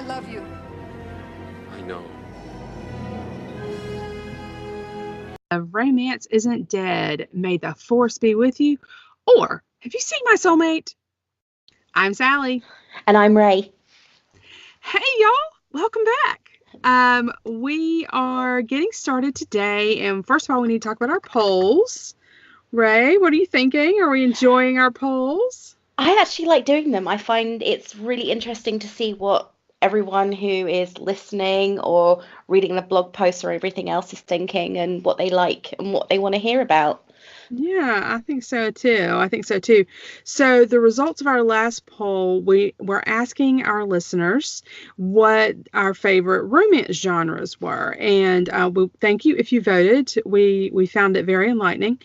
love you. I know. Romance isn't dead. May the force be with you. Or, have you seen my soulmate? I'm Sally. And I'm Raye. Hey, y'all. Welcome back. We are getting started today. And first of all, we need to talk about our polls. Raye, what are you thinking? Are we enjoying our polls? I actually like doing them. I find it's really interesting to see what everyone who is listening or reading the blog posts or everything else is thinking and what they like and what they want to hear about. Yeah, I think so too. So the results of our last poll, we're asking our listeners what our favorite romance genres were, and we thank you if you voted. We found it very enlightening.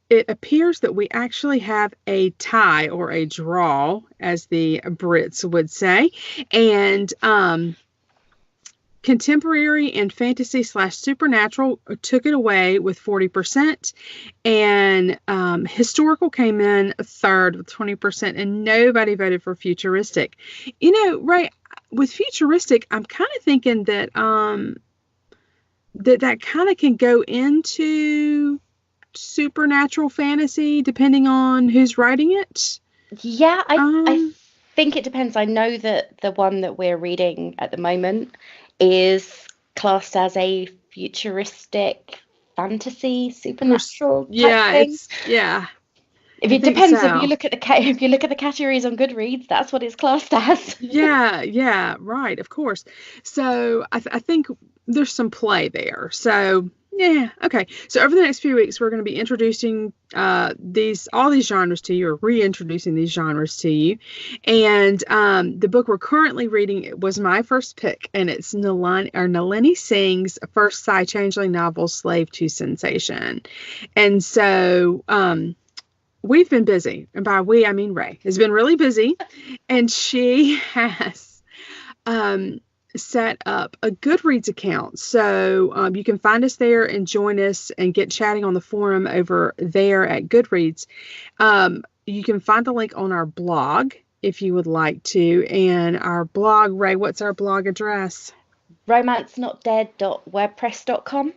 It appears that we actually have a tie or a draw, as the Brits would say, and contemporary and fantasy / supernatural took it away with 40%, and historical came in third with 20%, and nobody voted for futuristic. You know, Raye, with futuristic, I'm kind of thinking that that kind of can go into supernatural fantasy depending on who's writing it. Yeah, I think it depends. I know that the one that we're reading at the moment is classed as a futuristic fantasy supernatural type thing. If it depends, so. If you look at the categories on Goodreads, that's what it's classed as. Yeah, right, of course. So I think there's some play there. So yeah, okay. So over the next few weeks, we're going to be introducing all these genres to you, or reintroducing these genres to you. And the book we're currently reading was my first pick, and it's Nalini Singh's first sci-changeling novel, Slave to Sensation. And so we've been busy, and by we I mean Raye has been really busy, and she has set up a Goodreads account. So you can find us there and join us and get chatting on the forum over there at Goodreads. You can find the link on our blog if you would like to. And our blog, Raye, what's our blog address? romancenotdead.wordpress.com.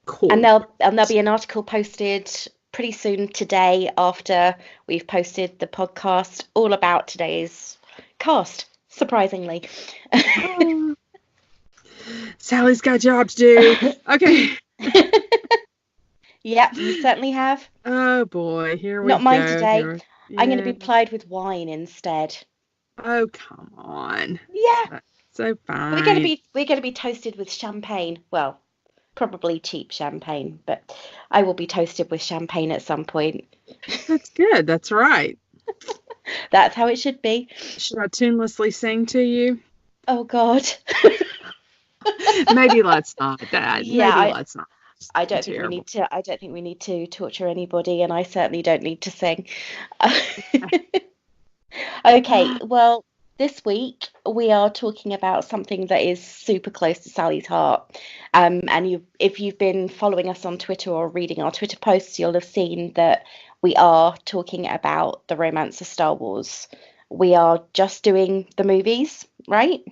Cool. And there'll be an article posted pretty soon today after we've posted the podcast all about today's cast. Surprisingly. Sally's got a job to do. Okay. Yep, you certainly have. Oh boy, here we go. Not mine today. Yeah. I'm going to be plied with wine instead. Oh, come on. Yeah. That's so fine. We're going to be toasted with champagne. Well, probably cheap champagne, but I will be toasted with champagne at some point. That's good. That's right. That's how it should be. Should I tunelessly sing to you? Oh God. Maybe let's not. Let's not. I don't think we need to torture anybody, and I certainly don't need to sing. Okay, well, this week we are talking about something that is super close to Sally's heart. And if you've been following us on Twitter or reading our Twitter posts, you'll have seen that we are talking about the romance of Star Wars. We are just doing the movies, right?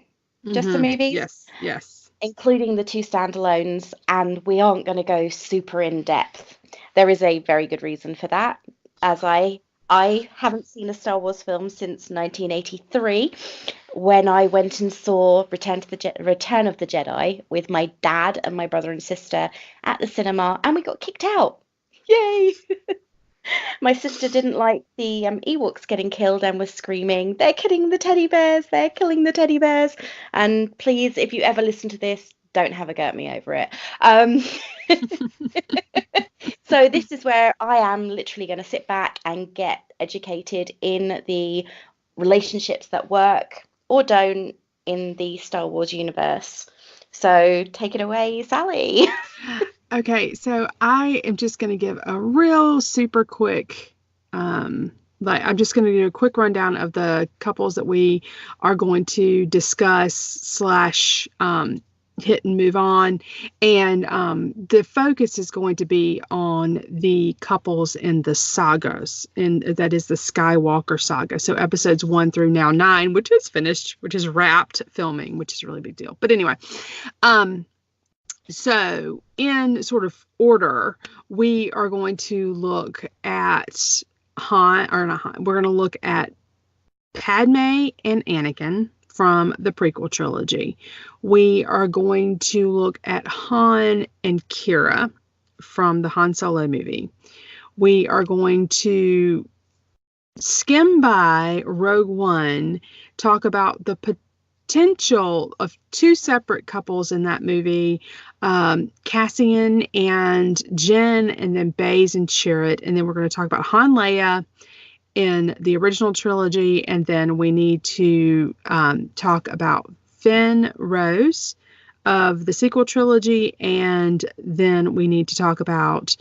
Just the movies? Yes. Including the 2 standalones, and we aren't going to go super in depth. There is a very good reason for that, as I haven't seen a Star Wars film since 1983, when I went and saw Return of the Jedi with my dad and my brother and sister at the cinema, and we got kicked out. Yay! My sister didn't like the Ewoks getting killed and was screaming, "They're killing the teddy bears! They're killing the teddy bears!" And please, if you ever listen to this, don't have a go at me over it. So this is where I am literally going to sit back and get educated in the relationships that work or don't in the Star Wars universe. So take it away, Sally. Okay, so I am just going to give a real super quick, I'm just going to do a quick rundown of the couples that we are going to discuss / hit and move on. And the focus is going to be on the couples in the sagas, and that is the Skywalker saga. So episodes 1 through now 9, which is finished, which is wrapped filming, which is a really big deal. But anyway, so in sort of order, we are going to look at Han, or not Han, we're going to look at Padme and Anakin from the prequel trilogy. We are going to look at Han and Kira from the Han Solo movie. We are going to skim by Rogue One, talk about the potential of 2 separate couples in that movie, Cassian and Jyn, and then Baze and Chirrut. And then we're going to talk about Han Leia in the original trilogy, and then we need to talk about Finn Rose of the sequel trilogy, and then we need to talk about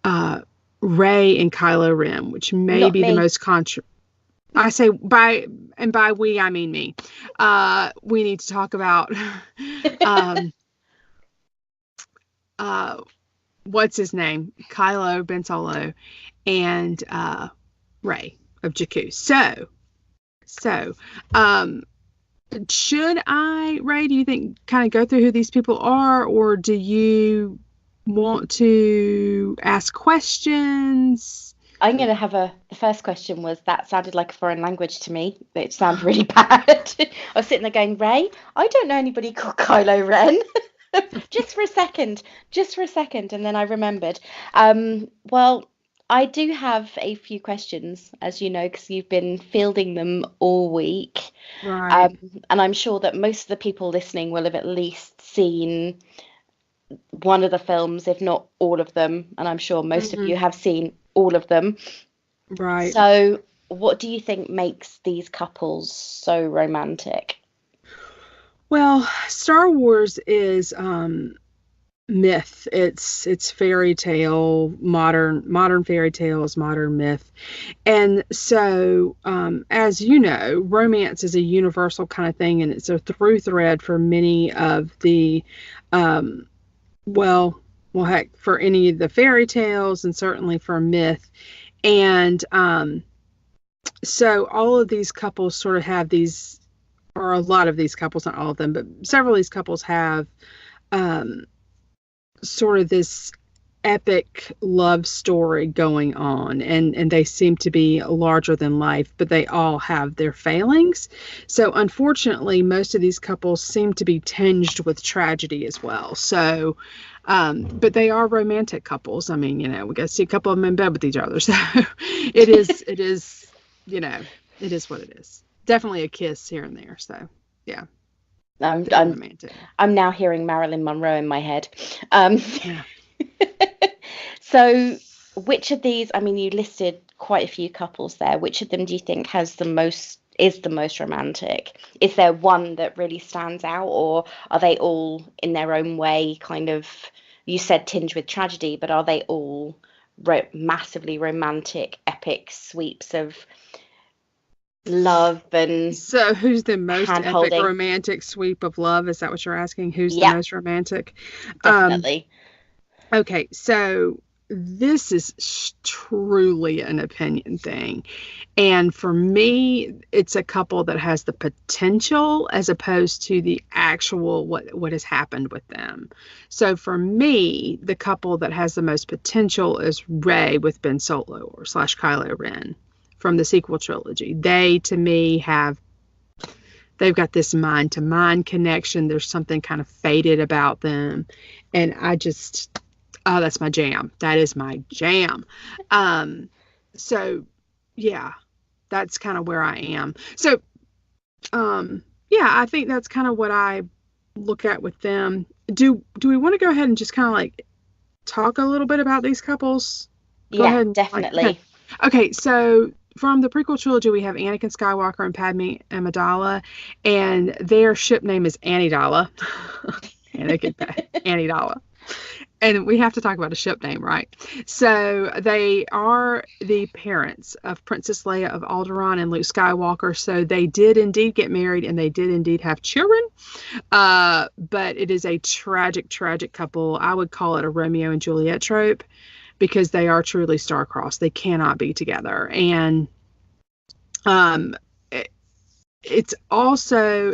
Rey and Kylo Ren, which may be the most I say by we, I mean me. We need to talk about what's his name? Kylo, Ben Solo, and Raye of Jakku. So, should I, Raye, do you think kind of go through who these people are, or do you want to ask questions? I'm going to have the first question was, that sounded like a foreign language to me. It sounded really bad. I was sitting there going, Raye, I don't know anybody called Kylo Ren. just for a second. And then I remembered. Well, I do have a few questions, as you know, because you've been fielding them all week. Right. And I'm sure that most of the people listening will have at least seen one of the films, if not all of them. And I'm sure most of you have seen all of them. Right. So what do you think makes these couples so romantic? Well, Star Wars is myth. It's fairy tale, modern fairy tales, modern myth. And so, as you know, romance is a universal kind of thing, and it's a through thread for many of the, well, heck, for any of the fairy tales, and certainly for myth. And so all of these couples sort of have these, or a lot of these couples, not all of them, but several of these couples have sort of this epic love story going on, and they seem to be larger than life, but they all have their failings. So unfortunately, most of these couples seem to be tinged with tragedy as well. So but they are romantic couples. I mean, we got to see a couple of them in bed with each other. So it is, it is what it is. Definitely a kiss here and there. So yeah. I'm romantic. I'm now hearing Marilyn Monroe in my head. Yeah. So which of these, I mean, you listed quite a few couples there. Which of them do you think is the most romantic? Is there one that really stands out, or are they all in their own way kind of, you said tinged with tragedy, but are they all massively romantic, epic sweeps of love? And so who's the most hand-holding. epic romantic sweep of love? Is that what you're asking? Who's the most romantic? Definitely. Okay, so this is truly an opinion thing. And for me, it's a couple that has the potential as opposed to the actual what has happened with them. So for me, the couple that has the most potential is Rey with Ben Solo or / Kylo Ren from the sequel trilogy. They, to me, they've got this mind to mind connection. There's something kind of fated about them. And I just, that's my jam. That is my jam. So yeah, that's kind of where I am. So, yeah, I think that's kind of what I look at with them. Do we want to go ahead and just kind of like talk a little bit about these couples? Go ahead and, definitely. Okay, so from the prequel trilogy, we have Anakin Skywalker and Padme Amidala, and their ship name is Anidala. Anakin, Anidala. And we have to talk about a ship name, right? So they are the parents of Princess Leia of Alderaan and Luke Skywalker. So they did indeed get married, and they did indeed have children. But it is a tragic, tragic couple. I would call it a Romeo and Juliet trope, because they are truly star-crossed. They cannot be together. And it also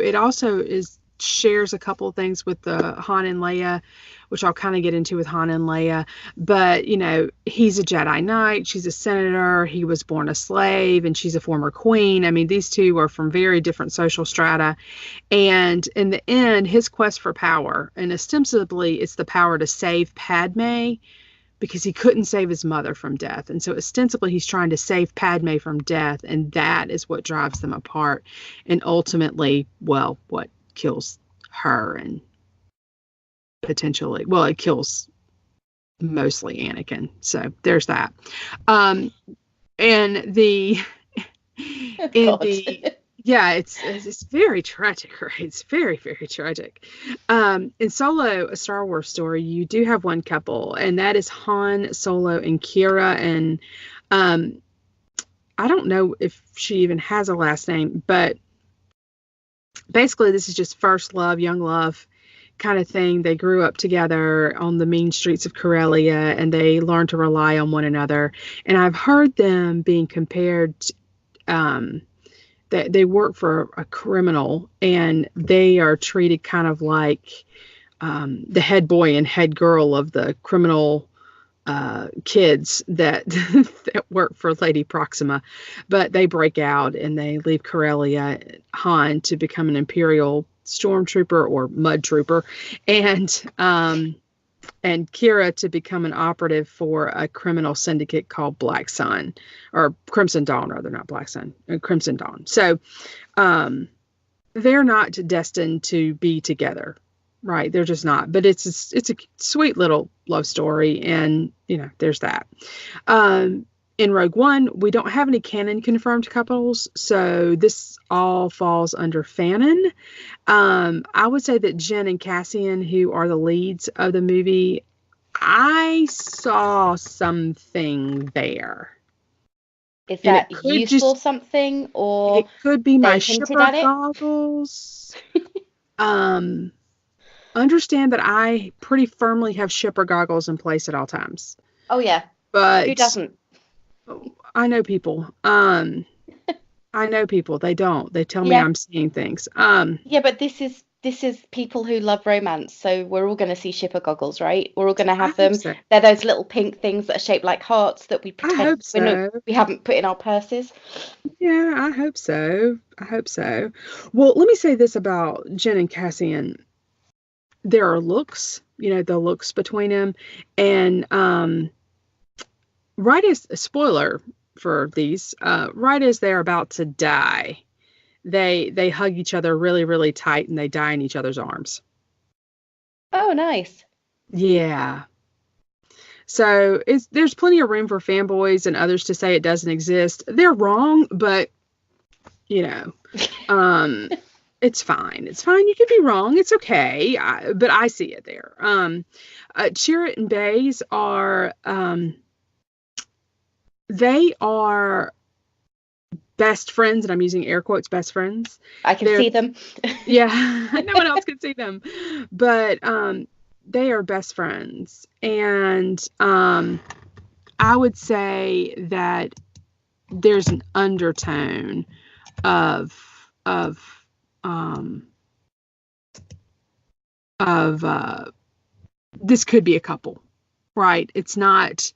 shares a couple of things with the Han and Leia, which I'll kind of get into with Han and Leia. But, he's a Jedi Knight. She's a senator. He was born a slave, and she's a former queen. I mean, these two are from very different social strata. And in the end, his quest for power, and ostensibly it's the power to save Padme, because he couldn't save his mother from death. And so ostensibly he's trying to save Padme from death, and that is what drives them apart. And ultimately, well, what kills her, and potentially, well, it kills mostly Anakin. So there's that. And the yeah, it's very tragic, right? It's very, very tragic. In Solo, a Star Wars story, you do have one couple, and that is Han Solo and Kira. And I don't know if she even has a last name, but basically this is just first love, young love kind of thing. They grew up together on the mean streets of Corellia, and they learned to rely on one another. And I've heard them being compared that they work for a criminal, and they are treated kind of like the head boy and head girl of the criminal kids that that work for Lady Proxima. But they break out and they leave Corellia, Han to become an Imperial stormtrooper or mud trooper, and Kira to become an operative for a criminal syndicate called Black Sun, or Crimson Dawn, rather, not Black Sun, Crimson Dawn. So they're not destined to be together, right? They're just not. But it's a sweet little love story, and there's that. In Rogue One, we don't have any canon confirmed couples, so this all falls under fanon. I would say that Jen and Cassian, who are the leads of the movie, I saw something there. Is that useful something, or it could be my hinted shipper at it? goggles? Understand that I pretty firmly have shipper goggles in place at all times. Oh yeah, but who doesn't? I know people. I know people. They don't. They tell me I'm seeing things. Yeah, but this is people who love romance, so we're all going to see shipper goggles, right? We're all going to have them. So. They're those little pink things that are shaped like hearts that we pretend we haven't put in our purses. Yeah, I hope so. Well, let me say this about Jen and Cassian. There are looks, the looks between them, and right as a spoiler for these, right as they're about to die, they hug each other really, really tight, and they die in each other's arms. Oh, nice. Yeah. So there's plenty of room for fanboys and others to say it doesn't exist. They're wrong, but it's fine. It's fine. You can be wrong. It's okay. But I see it there. Chirrut and Baze are they are best friends, and I'm using air quotes, best friends. I can see them. Yeah, no one else can see them, but they are best friends, and I would say that there's an undertone of this could be a couple, right? It's not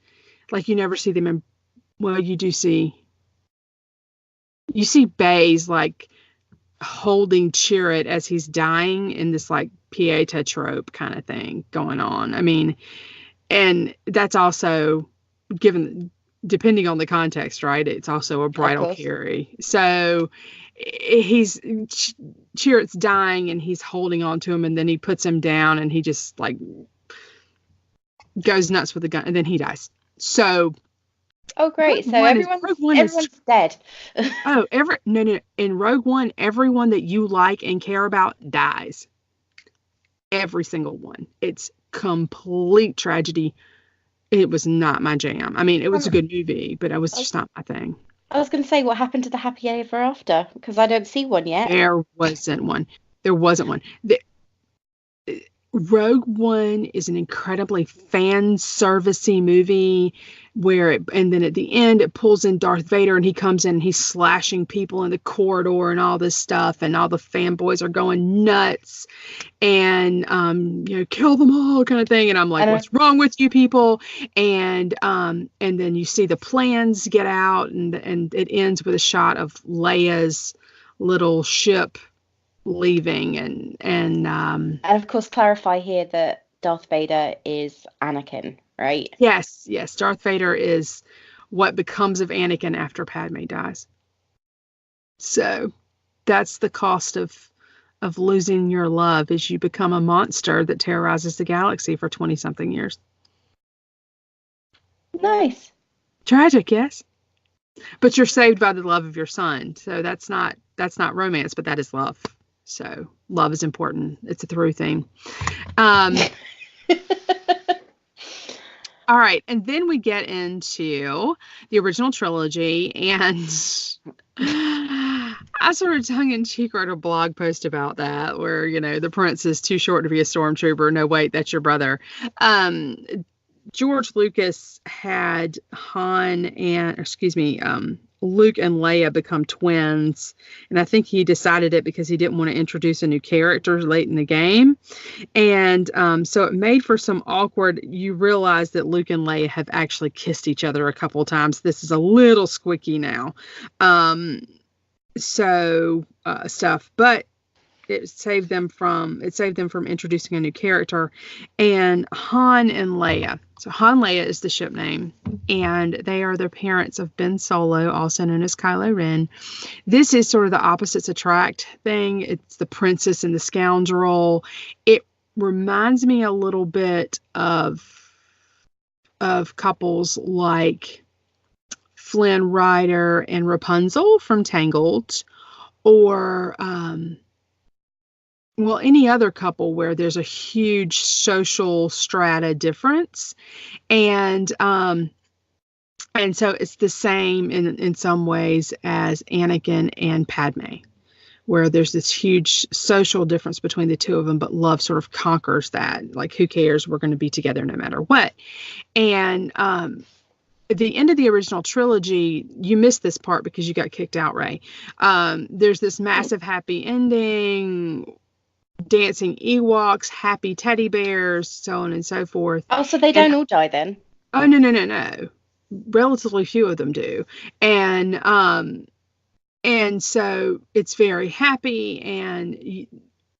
like you never see them in. Well, you do see. You see Baze like holding Chirrut as he's dying in this like Pieta trope kind of thing going on. I mean, and that's also depending on the context, right? It's also a bridal carry. So Chirrut's dying and he's holding on to him, and then he puts him down and he just like goes nuts with the gun, and then he dies. So. Oh, great. So everyone's dead. No. In Rogue One, everyone that you like and care about dies. every single one. It's complete tragedy. It was not my jam. I mean, it was a good movie, but it was just not my thing. I was going to say, what happened to the Happy Ever After? Because I don't see one yet. There wasn't one. There wasn't one. Rogue One is an incredibly fan servicey movie and then at the end it pulls in Darth Vader and he comes in and he's slashing people in the corridor and all this stuff and all the fanboys are going nuts and kill them all kind of thing, and I'm like, what's wrong with you people? And then you see the plans get out and it ends with a shot of Leia's little ship leaving and of course clarify here that Darth Vader is Anakin, right? Yes, Darth Vader is what becomes of Anakin after Padme dies. So that's the cost of losing your love, is you become a monster that terrorizes the galaxy for 20 something years. Nice. Tragic, yes. But you're saved by the love of your son. So that's not romance, but that is love. So love is important. It's a through theme. All right. And then we get into the original trilogy, and I sort of tongue in cheek wrote a blog post about that where, the prince is too short to be a stormtrooper. No, wait, that's your brother. George Lucas had Luke and Leia become twins. And I think he decided it because he didn't want to introduce a new character late in the game. And so it made for some awkward, you realize that Luke and Leia have actually kissed each other a couple of times. This is a little squicky now. Stuff, but it saved them from introducing a new character. And Han and Leia. So Han Leia is the ship name, and they are the parents of Ben Solo, also known as Kylo Ren. This is sort of the opposites attract thing. It's the princess and the scoundrel. It reminds me a little bit of couples like Flynn Rider and Rapunzel from Tangled, or any other couple where there's a huge social strata difference. And so it's the same in some ways as Anakin and Padme, where there's this huge social difference between the two of them, but love sort of conquers that. Like, who cares? We're going to be together no matter what. And at the end of the original trilogy, you missed this part because you got kicked out, Ray. There's this massive happy ending, dancing Ewoks, happy teddy bears, so on and so forth. Oh, so they don't all die then? Oh, no. Relatively few of them do. And so it's very happy, and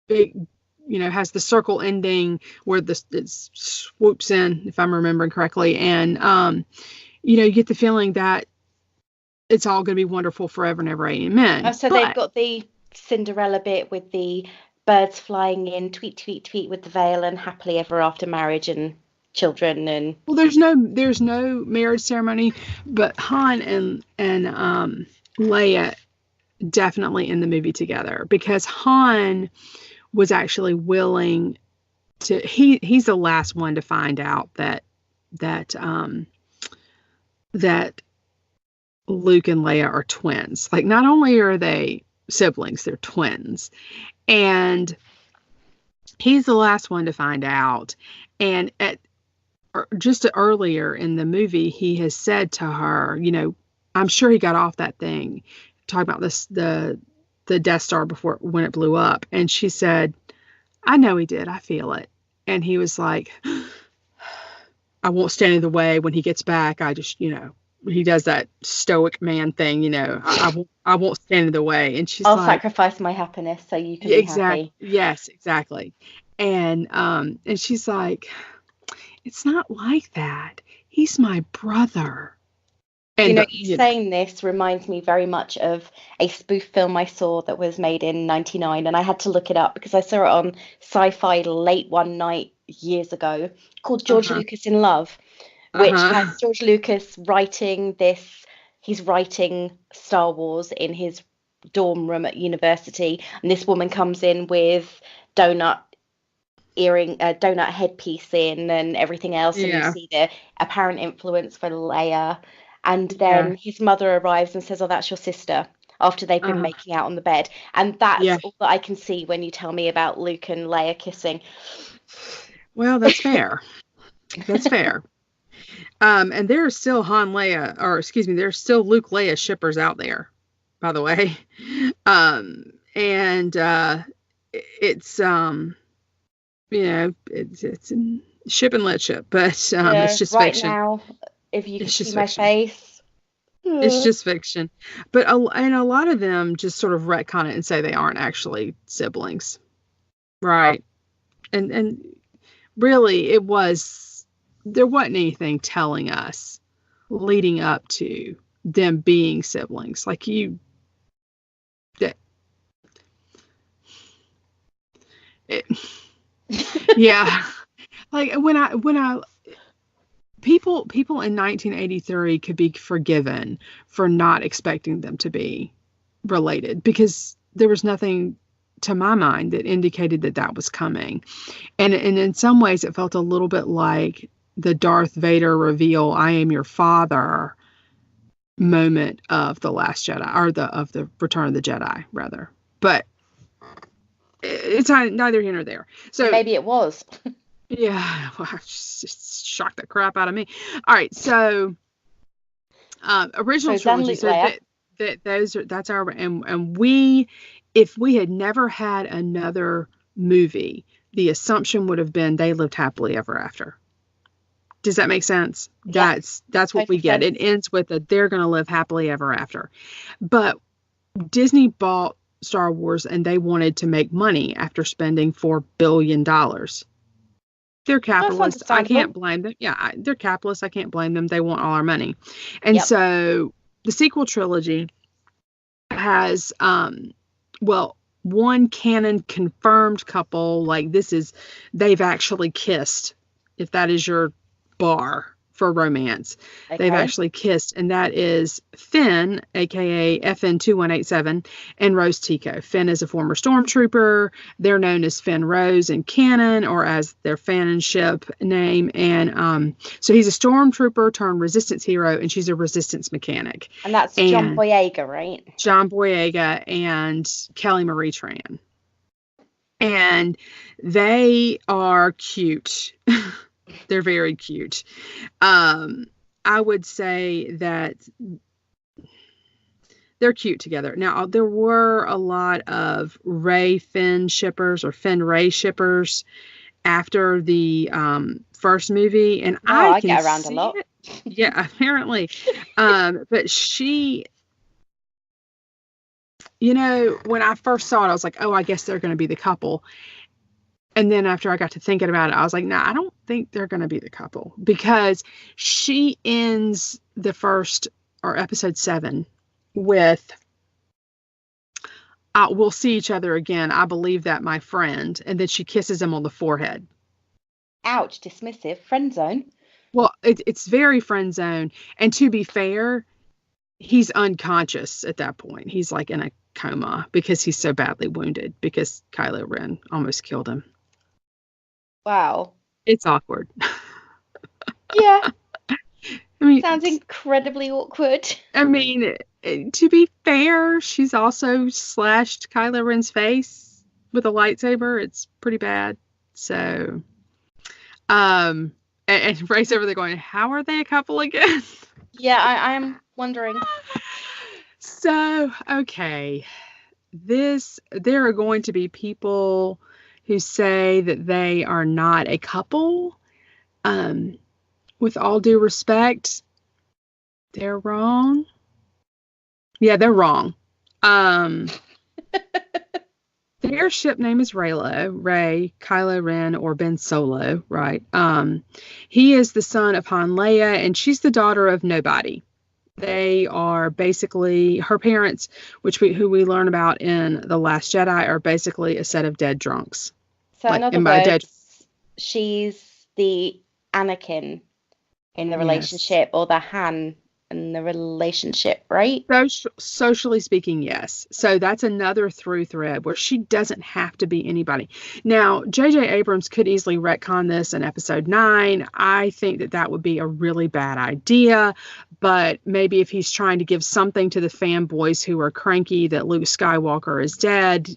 it, has the circle ending where it swoops in, if I'm remembering correctly. And, you get the feeling that it's all going to be wonderful forever and ever. Amen. Oh, so they've got the Cinderella bit with the birds flying in, tweet, tweet, tweet with the veil, and happily ever after marriage and children. And well, there's no marriage ceremony, but Han and Leia definitely in the movie together, because Han was actually willing to. He's the last one to find out that Luke and Leia are twins. Like, not only are they siblings, they're twins. And he's the last one to find out. And just earlier in the movie, he has said to her, I'm sure he got off that thing, talking about the Death Star when it blew up. And she said, I know he did. I feel it. And he was like, I won't stand in the way when he gets back. I just, he does that stoic man thing, I won't stand in the way. And she's I'll like, sacrifice my happiness so you can be happy. Yes, exactly. And she's like, it's not like that. He's my brother. And saying this reminds me very much of a spoof film I saw that was made in '99, and I had to look it up because I saw it on Sci-Fi late one night years ago, called George Lucas in Love, which has George Lucas writing this. He's writing Star Wars in his dorm room at university, and this woman comes in with donut earring, donut headpiece in and everything else, and you Yeah. see the apparent influence for Leia. And Yeah. then his mother arrives and says, "Oh, that's your sister," after they've been Uh, making out on the bed. And that's yeah. all that I can see when you tell me about Luke and Leia kissing. Well, that's fair. That's fair. And there are still there's still Luke Leia shippers out there, by the way. And it's it's ship and let ship, but it's Yeah, just right fiction. now, if you could It's see just my fiction. face. It's Ugh. just fiction. But and a lot of them just sort of retcon it and say they aren't actually siblings, right? And really, there wasn't anything telling us leading up to them being siblings. Like that, it, yeah. Like when I people in 1983 could be forgiven for not expecting them to be related because there was nothing to my mind that indicated that that was coming. And in some ways it felt a little bit like the Darth Vader reveal, "I am your father" moment of the Last Jedi, or the Return of the Jedi rather. But it's neither here nor there. So Maybe it was. yeah, well, just shocked the crap out of me. All right, so original So Dan trilogy. Luke So Leia. that's our, and we, if we had never had another movie, the assumption would have been they lived happily ever after. Does that make sense? Yeah, That's what we total get. It sense. ends with a they're going to live happily ever after. But Disney bought Star Wars and they wanted to make money after spending $4 billion. They're That's capitalists. I can't understandable. blame them. Yeah, they're capitalists. I can't blame them. They want all our money. And Yep. so the sequel trilogy has, well, one canon confirmed couple. Like they've actually kissed, if that is your bar for romance. They've Okay. actually kissed, and that is Finn, aka FN2187, and Rose Tico. Finn is a former stormtrooper. They're known as Finn Rose in canon, or as their fanship name. And so he's a stormtrooper turned resistance hero, and she's a resistance mechanic. And that's John And Boyega, right? John Boyega and Kelly Marie Tran. And they are cute. They're very cute. I would say that they're cute together. Now, there were a lot of Rey Finn shippers or Finn Rey shippers after the first movie, and Oh, I I can get around a see lot. it. Yeah, apparently. But she, when I first saw it, I was like, oh, I guess they're going to be the couple. And then after I got to thinking about it, I was like, nah, I don't think they're going to be the couple, because she ends the first, or episode 7, with, we'll see each other again. I believe that, my friend. And then she kisses him on the forehead. Ouch, dismissive. Friend zone. Well, it's very friend zone. And to be fair, he's unconscious at that point. He's like in a coma because he's so badly wounded because Kylo Ren almost killed him. Wow. It's awkward. Yeah, I mean, sounds incredibly awkward. to be fair, she's also slashed Kylo Ren's face with a lightsaber. It's pretty bad. So, and Ray's over there going, "How are they a couple again?" Yeah, I'm wondering. So, okay, there are going to be people who say that they are not a couple. With all due respect, they're wrong. Yeah, they're wrong. Their ship name is Raye, Kylo Ren, or Ben Solo, right? He is the son of Han Leia, and she's the daughter of nobody. They are basically her parents, who we learn about in The Last Jedi, are basically a set of dead drunks. So in Like, other and by dead, words, she's the Anakin in the yes, relationship, or the Han in the relationship, right? Socially speaking, yes. So that's another through thread where she doesn't have to be anybody. Now, J.J. Abrams could easily retcon this in episode 9. I think that that would be a really bad idea. But maybe if he's trying to give something to the fanboys who are cranky that Luke Skywalker is dead,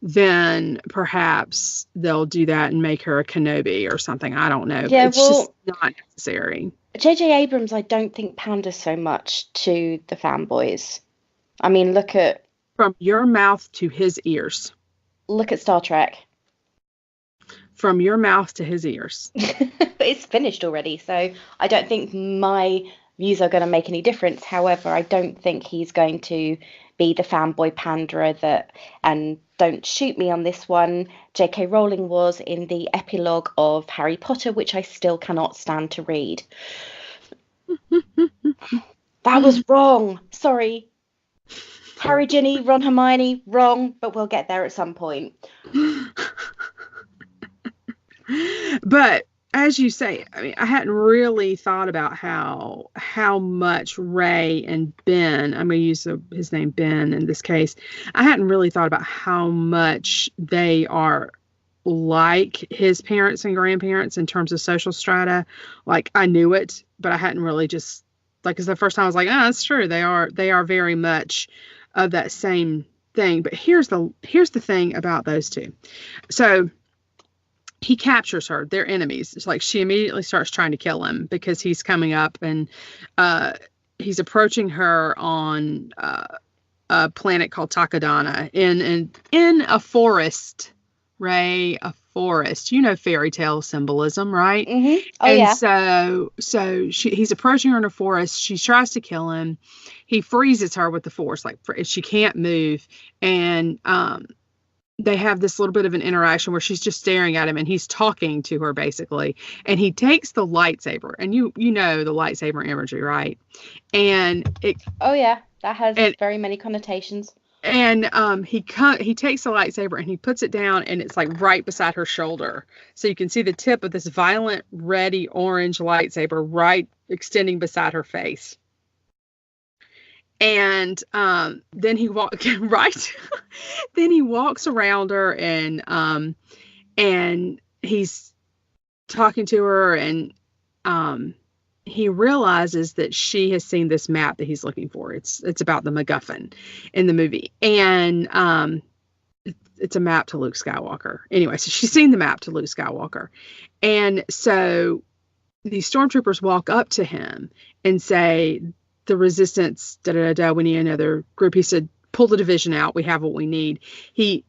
then perhaps they'll do that and make her a Kenobi or something. I don't know. Yeah, It's just not necessary. J.J. Abrams, I don't think panders so much to the fanboys. I mean, look at From your mouth to his ears. Star Trek. From your mouth to his ears. But it's finished already, so I don't think my views are going to make any difference. However, I don't think he's going to be the fanboy panderer that, and don't shoot me on this one, J.K. Rowling was in the epilogue of Harry Potter, which I still cannot stand to read. That was wrong. Sorry. Harry, Ginny, Ron, Hermione, wrong, but we'll get there at some point. But as you say, I mean, I hadn't really thought about how much Rey and Ben, I'm going to use his name Ben in this case, I hadn't really thought about how much they are like his parents and grandparents in terms of social strata. Like, I knew it, but I hadn't really just, like, it's the first time I was like, oh, that's true. They are very much of that same thing. But here's the thing about those two. So he captures her. They're enemies. It's like she immediately starts trying to kill him because he's coming up and he's approaching her on a planet called Takodana in a forest. Raye, a forest. You know fairy tale symbolism, right? Mm-hmm. Oh, and yeah. So he's approaching her in a forest. She tries to kill him. He freezes her with the force, like she can't move. And they have this little bit of an interaction where she's just staring at him and he's talking to her basically. And he takes the lightsaber, and you know the lightsaber imagery, right? And oh yeah, that has very many connotations. And he takes the lightsaber and he puts it down, and it's like right beside her shoulder, so you can see the tip of this violent reddy orange lightsaber right extending beside her face. And then he walks then he walks around her, and he's talking to her, and he realizes that she has seen this map that he's looking for. It's about the MacGuffin in the movie, and it's a map to Luke Skywalker. Anyway, so she's seen the map to Luke Skywalker, and so these stormtroopers walk up to him and say, the resistance, we need another group. He said, pull the division out. We have what we need. He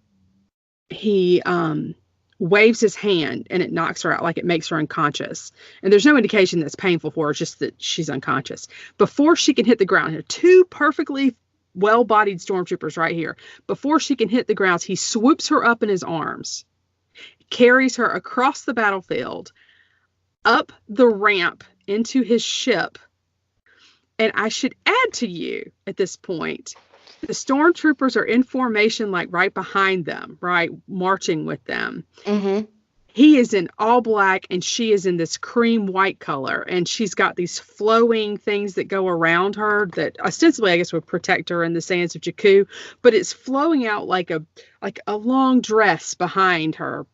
waves his hand, and it knocks her out, like it makes her unconscious. And there's no indication that's painful for her, just that she's unconscious. Before she can hit the ground, here, two perfectly well-bodied stormtroopers right here. Before she can hit the ground, he swoops her up in his arms, carries her across the battlefield, up the ramp into his ship. And I should add to you at this point, the stormtroopers are in formation, like right behind them, right? Marching with them. Mm-hmm. He is in all black and she is in this cream white color. And she's got these flowing things that go around her that ostensibly, I guess, would protect her in the sands of Jakku. But it's flowing out like a long dress behind her.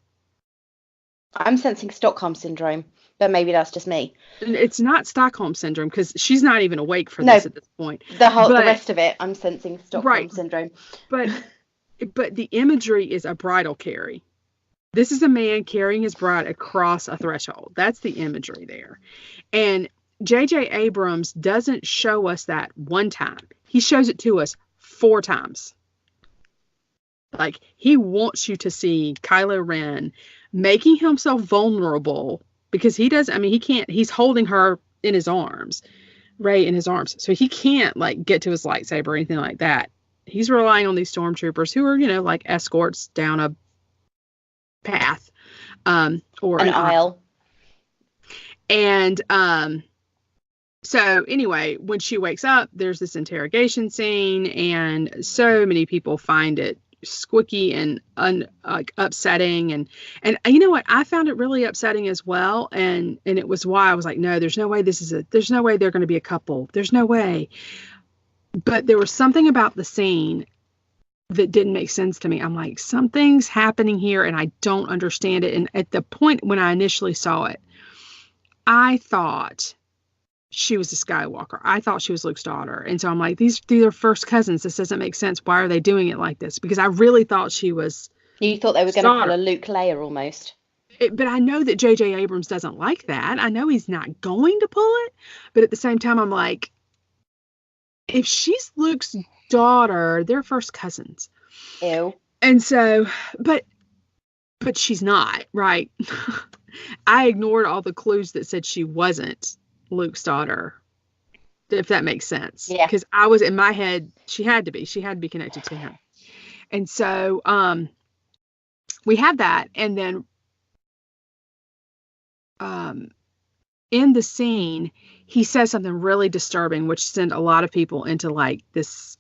I'm sensing Stockholm syndrome. But maybe that's just me. It's not Stockholm syndrome because she's not even awake for this at this point. The rest of it, I'm sensing Stockholm syndrome. But the imagery is a bridal carry. This is a man carrying his bride across a threshold. That's the imagery there. And J.J. Abrams doesn't show us that one time. He shows it to us 4 times. Like, he wants you to see Kylo Ren making himself vulnerable. Because he does, I mean, he can't, he's holding her in his arms, Rey in his arms. So he can't, like, get to his lightsaber or anything like that. He's relying on these stormtroopers who are, like, escorts down a path. Or an aisle. And so anyway, when she wakes up, there's this interrogation scene. And so many people find it squicky and like upsetting, and you know what, I found it really upsetting as well, and it was why I was like, no, there's no way there's no way they're going to be a couple, there's no way. But there was something about the scene that didn't make sense to me. I'm like, something's happening here and I don't understand it. And at the point when I initially saw it, I thought she was a Skywalker. I thought she was Luke's daughter. And so I'm like, these are first cousins. This doesn't make sense. Why are they doing it like this? Because I really thought she was. You thought they were going to pull a Luke Leia almost. But I know that J.J. Abrams doesn't like that. I know he's not going to pull it. But at the same time, I'm like, if she's Luke's daughter, they're first cousins. Ew. And so, but she's not, right? I ignored all the clues that said she wasn't Luke's daughter, if that makes sense. Yeah. Because I was in my head, she had to be connected to him. And so we had that, and then in the scene, he says something really disturbing, which sent a lot of people into like this.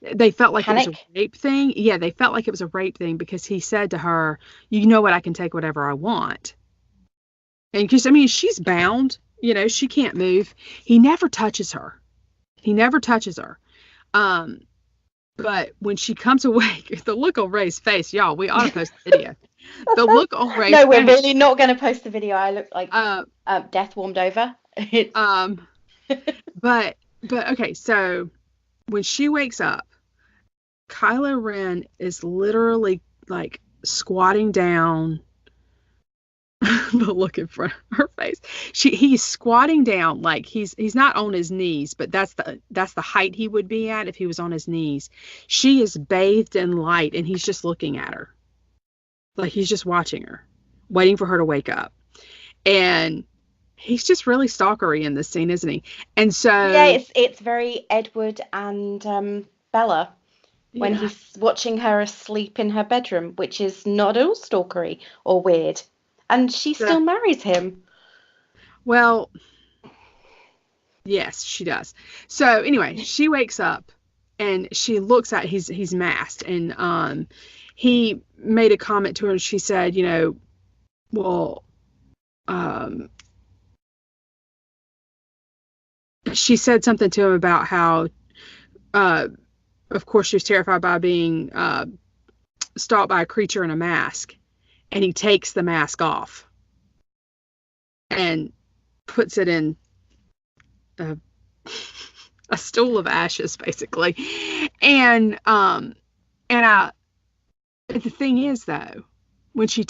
They felt like Panic? It was a rape thing. Yeah, they felt like it was a rape thing because he said to her, you know what, I can take whatever I want. And because, I mean, she's bound, you know, she can't move. He never touches her. But when she comes awake, the look on Ray's face, y'all, we ought to post the video. The look on Ray's face. No, we're really not going to post the video. I look like death warmed over. But okay, so when she wakes up, Kylo Ren is literally like squatting down. The look in front of her face. He's squatting down, like he's not on his knees, but that's the height he would be at if he was on his knees. She is bathed in light, and he's just looking at her, like he's just watching her, waiting for her to wake up. And he's just really stalkery in this scene, isn't he? And so yeah, it's very Edward and Bella when he's watching her asleep in her bedroom, which is not at all stalkery or weird. And she still marries him. Well, yes, she does. So anyway, she wakes up and she looks at he's masked, and he made a comment to her, and she said, you know, well, she said something to him about how, of course, she was terrified by being stalked by a creature in a mask. And he takes the mask off and puts it in a stool of ashes, basically. And the thing is, though, when he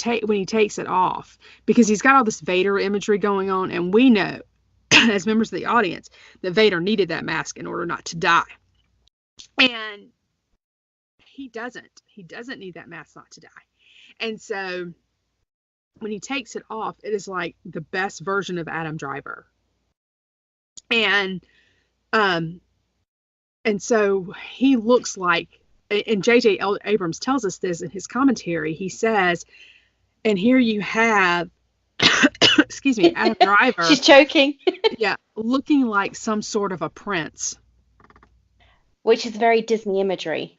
takes it off, because he's got all this Vader imagery going on, and we know as members of the audience that Vader needed that mask in order not to die. And he doesn't need that mask not to die. And so when he takes it off, it is like the best version of Adam Driver. And so he looks like, and J.J. Abrams tells us this in his commentary. He says, and here you have, excuse me, Adam Driver. She's choking. Yeah, looking like some sort of a prince. Which is very Disney imagery.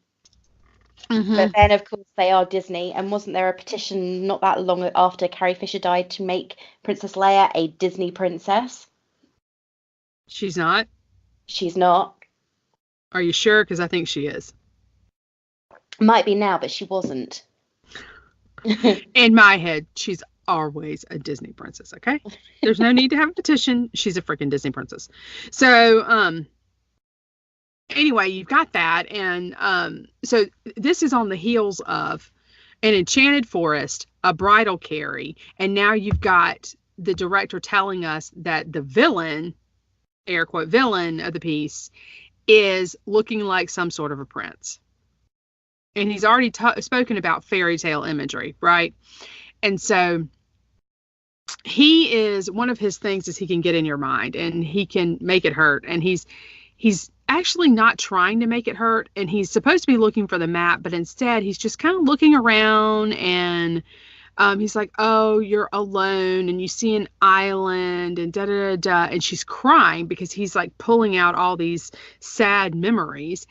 Mm-hmm. But then, of course, they are Disney. And wasn't there a petition not that long after Carrie Fisher died to make Princess Leia a Disney princess? She's not? She's not. Are you sure? Because I think she is. Might be now, but she wasn't. In my head, she's always a Disney princess, okay? There's no need to have a petition. She's a freaking Disney princess. So, anyway, you've got that, and so this is on the heels of an enchanted forest, a bridal carry, and now you've got the director telling us that the villain, air quote villain of the piece, is looking like some sort of a prince. And he's already spoken about fairy tale imagery, right? And so he is, one of his things is he can get in your mind and he can make it hurt. And he's actually not trying to make it hurt, and he's supposed to be looking for the map, but instead he's just kind of looking around, and he's like, oh, you're alone, and you see an island, and da da da da, and she's crying because he's like pulling out all these sad memories,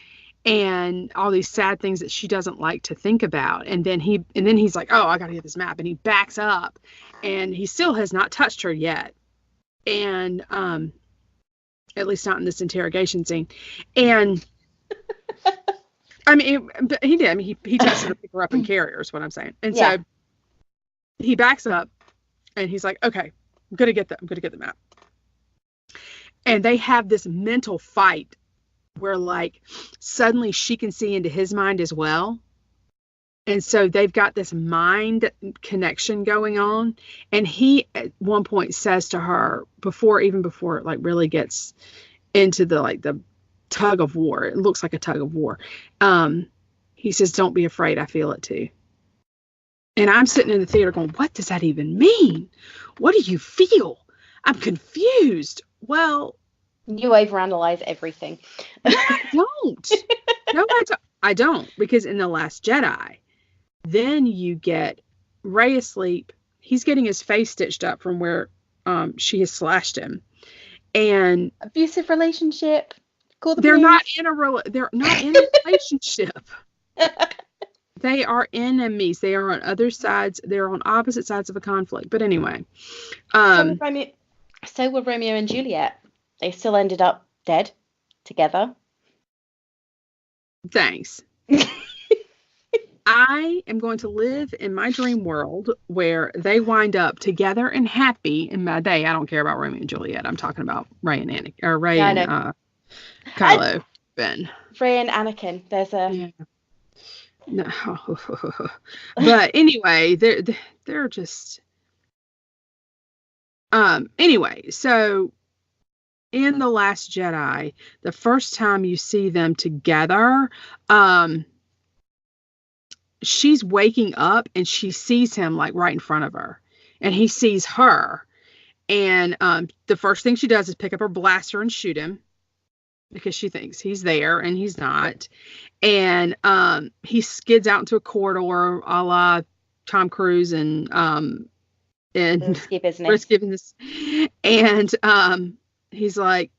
and all these sad things that she doesn't like to think about. And then he's like, oh, I gotta get this map, and he backs up, and he still has not touched her yet, and at least not in this interrogation scene. And I mean, but he did. I mean, he touched her to pick her up and carry her, is what I'm saying. And so he backs up, and he's like, okay, I'm gonna get the map. And they have this mental fight where, like, suddenly she can see into his mind as well. And so they've got this mind connection going on. And he at one point says to her, before it like really gets into the tug of war, it looks like a tug of war. He says, don't be afraid, I feel it too. And I'm sitting in the theater going, what does that even mean? What do you feel? I'm confused. Well, you overanalyze everything. I don't. No, I don't. Because in The Last Jedi, then you get Rey asleep. He's getting his face stitched up from where she has slashed him. And abusive relationship. They're not in a relationship. They are enemies. They are on other sides. They're on opposite sides of a conflict. But anyway. So were Romeo and Juliet. They still ended up dead together. Thanks. I am going to live in my dream world where they wind up together and happy in my day. I don't care about Romeo and Juliet. I'm talking about Rey and Anakin, or Rey and Kylo Ben. Rey and Anakin. There's a. Yeah. No. But anyway, they're just. Anyway, so in The Last Jedi, the first time you see them together, she's waking up and she sees him like right in front of her, and he sees her. And the first thing she does is pick up her blaster and shoot him because she thinks he's there and he's not. And he skids out into a corridor a la Tom Cruise and Risky Business. And he's like,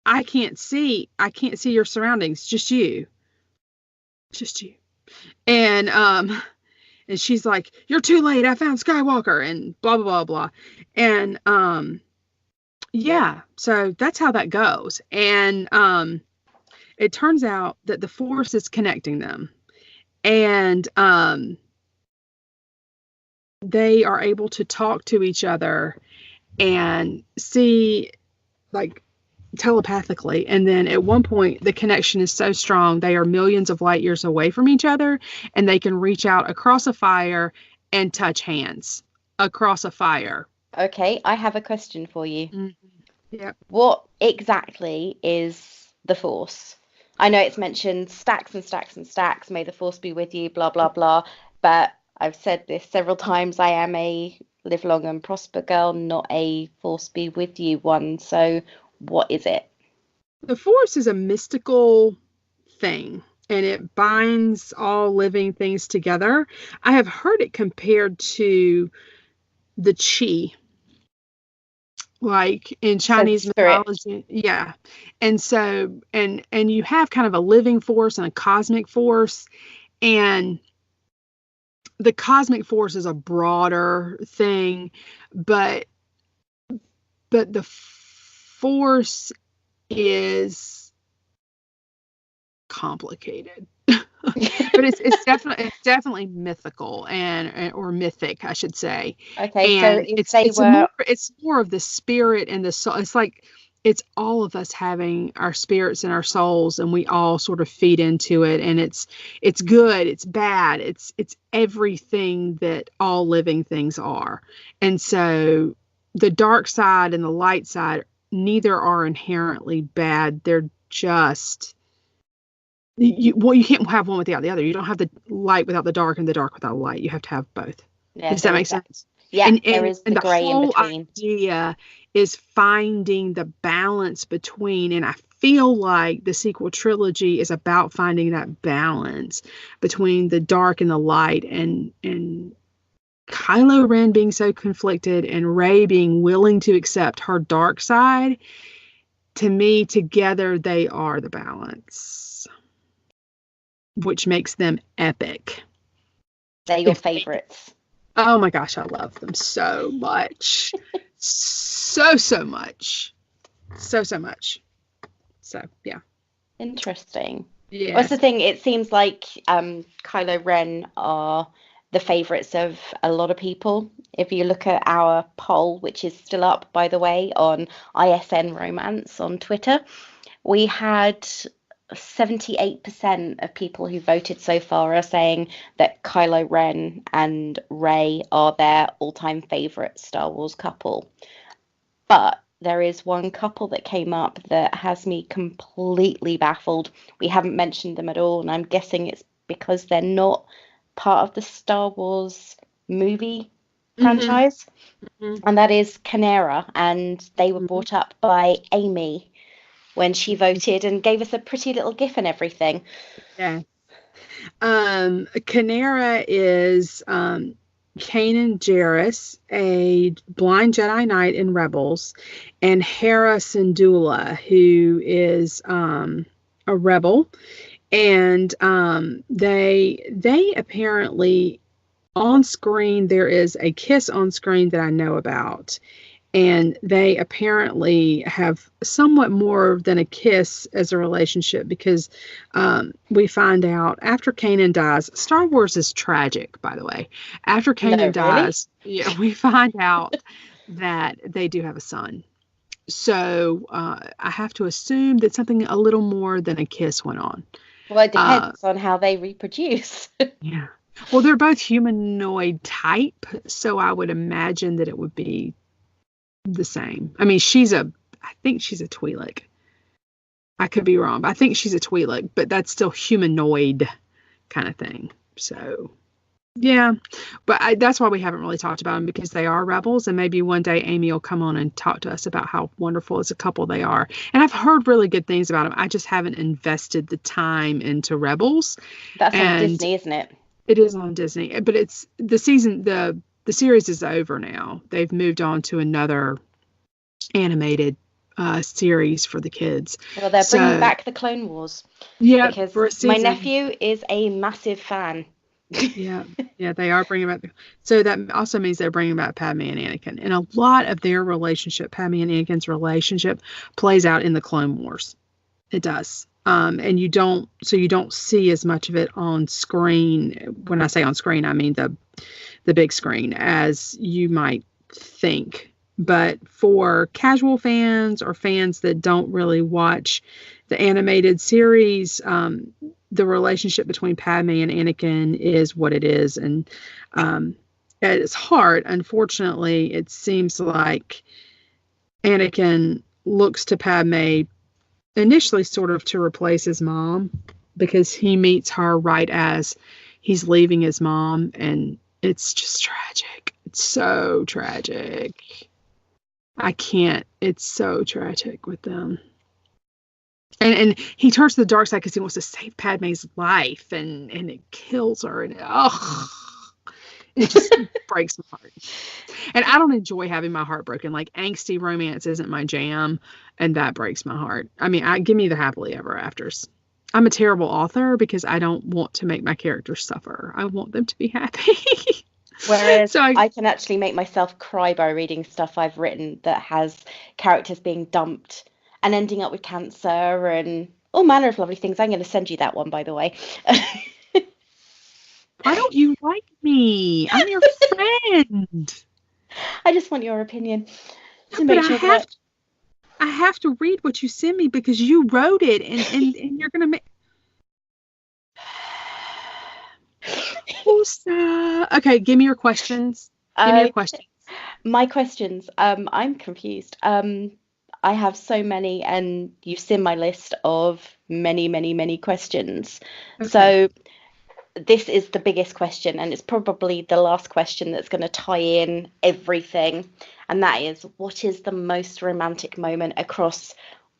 I can't see your surroundings, just you. And she's like, you're too late, I found Skywalker, and blah blah blah blah. And so that's how that goes. And it turns out that the Force is connecting them, and they are able to talk to each other and see, like, telepathically. And then at one point the connection is so strong they are millions of light years away from each other, and they can reach out across a fire and touch hands across a fire. Okay, I have a question for you. Mm-hmm. Yeah. What exactly is the Force? I know it's mentioned stacks and stacks and stacks, may the Force be with you, blah blah blah, but I've said this several times, I am a live long and prosper girl, not a Force be with you one. So what is it? The Force is a mystical thing, and it binds all living things together. I have heard it compared to the Qi, like in Chinese mythology. Yeah. And so, and you have kind of a living force and a cosmic force, and the cosmic force is a broader thing, but the Force is complicated. But it's definitely mythical or mythic, I should say. Okay, and so it's more of the spirit and the soul. It's like it's all of us having our spirits and our souls, and we all sort of feed into it. And it's good, it's bad, it's everything that all living things are. And so the dark side and the light side, neither are inherently bad. They're just you can't have one without the other. You don't have the light without the dark and the dark without light. You have to have both. Yeah, does that make sense? Yeah, there is the gray in between. The idea is finding the balance between, and I feel like the sequel trilogy is about finding that balance between the dark and the light, and Kylo Ren being so conflicted and Rey being willing to accept her dark side. To me, together they are the balance. which makes them epic. They're your favorites. Oh my gosh, I love them so much. So much. So much. So, yeah. Interesting. Yeah. What's the thing? It seems like Kylo Ren are the favorites of a lot of people. If you look at our poll, which is still up, by the way, on ISN Romance on Twitter, we had 78% of people who voted so far are saying that Kylo Ren and Rey are their all-time favorite Star Wars couple. But there is one couple that came up that has me completely baffled. We haven't mentioned them at all, and I'm guessing it's because they're not part of the Star Wars movie franchise. And that is Canera, and they were brought up by Amy when she voted and gave us a pretty little gif and everything. Yeah. Canera is Kanan Jarrus, a blind Jedi Knight in Rebels, and Hera Syndulla, who is a rebel. And they apparently, on screen, there is a kiss on screen that I know about. And they apparently have somewhat more than a kiss as a relationship, because we find out after Kanan dies. Star Wars is tragic, by the way. After Kanan dies, yeah, we find out that they do have a son. So I have to assume that something a little more than a kiss went on. Well, it depends on how they reproduce. Yeah. Well, they're both humanoid type, so I would imagine that it would be the same. I mean, I think she's a Twi'lek. I could be wrong, but I think she's a Twi'lek, but that's still humanoid kind of thing. So, yeah. But that's why we haven't really talked about them, because they are rebels, and maybe one day Amy will come on and talk to us about how wonderful as a couple they are. And I've heard really good things about them. I just haven't invested the time into Rebels. That's on Disney, isn't it? It is on Disney, but it's the season, the series is over now. They've moved on to another animated series for the kids. Well, they're bringing back the Clone Wars. Yeah, because for a season. My nephew is a massive fan. Yeah, they are bringing back. So that also means they're bringing back Padme and Anakin, and a lot of their relationship, Padme and Anakin's relationship, plays out in the Clone Wars. It does. And you don't see as much of it on screen. When I say on screen, I mean the big screen, as you might think. But for casual fans or fans that don't really watch the animated series, the relationship between Padme and Anakin is what it is. And at its heart, unfortunately, it seems like Anakin looks to Padme initially sort of to replace his mom, because he meets her right as he's leaving his mom, and it's just tragic. It's so tragic. I can't. It's so tragic with them. And he turns to the dark side because he wants to save Padme's life, and it kills her, and it just breaks my heart. And I don't enjoy having my heart broken. Like, angsty romance isn't my jam, and that breaks my heart. I mean, give me the happily ever afters. I'm a terrible author because I don't want to make my characters suffer. I want them to be happy. Whereas so I can actually make myself cry by reading stuff I've written that has characters being dumped and ending up with cancer and all manner of lovely things. I'm going to send you that one, by the way. Why don't you like me? I'm your friend. I just want your opinion. To make sure I have to read what you send me because you wrote it, and you're going to make... Okay, give me your questions. Give me your questions. My questions. I'm confused. I have so many, and you've seen my list of many, many, many questions. Okay. So this is the biggest question, and it's probably the last question that's going to tie in everything. And that is, what is the most romantic moment across